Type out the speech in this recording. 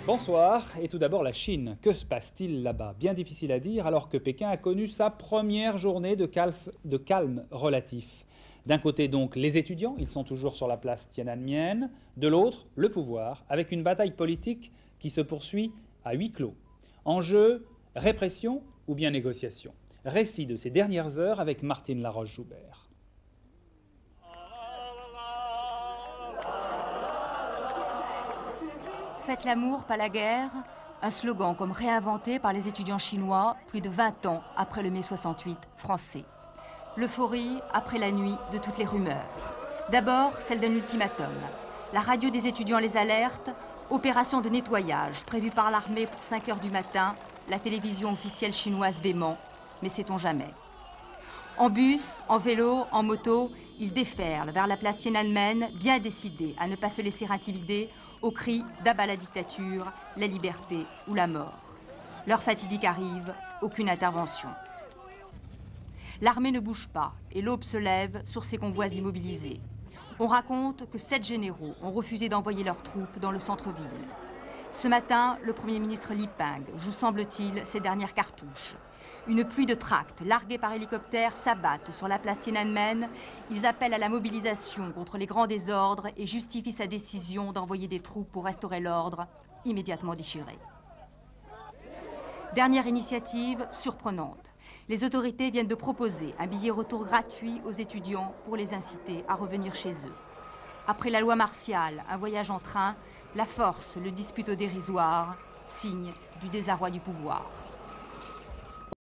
Bonsoir, et tout d'abord la Chine. Que se passe-t-il là-bas? Bien difficile à dire alors que Pékin a connu sa première journée de calme relatif. D'un côté donc les étudiants, ils sont toujours sur la place Tiananmen, de l'autre le pouvoir, avec une bataille politique qui se poursuit à huis clos. En jeu, répression ou bien négociation. Récit de ces dernières heures avec Martine Laroche-Joubert. Faites l'amour, pas la guerre, un slogan comme réinventé par les étudiants chinois plus de 20 ans après le mai 68 français. L'euphorie après la nuit de toutes les rumeurs. D'abord, celle d'un ultimatum. La radio des étudiants les alerte, opération de nettoyage prévue par l'armée pour 5 h du matin, la télévision officielle chinoise dément, mais sait-on jamais. En bus, en vélo, en moto, ils déferlent vers la place Tiananmen, bien décidés à ne pas se laisser intimider aux cris d'abat la dictature, la liberté ou la mort. L'heure fatidique arrive, aucune intervention. L'armée ne bouge pas et l'aube se lève sur ses convois immobilisés. On raconte que 7 généraux ont refusé d'envoyer leurs troupes dans le centre-ville. Ce matin, le Premier ministre Li Peng joue, semble-t-il, ses dernières cartouches. Une pluie de tracts largués par hélicoptère s'abattent sur la place Tiananmen. Ils appellent à la mobilisation contre les grands désordres et justifient sa décision d'envoyer des troupes pour restaurer l'ordre, immédiatement déchiré. Dernière initiative surprenante. Les autorités viennent de proposer un billet retour gratuit aux étudiants pour les inciter à revenir chez eux. Après la loi martiale, un voyage en train, la force le dispute au dérisoire, signe du désarroi du pouvoir.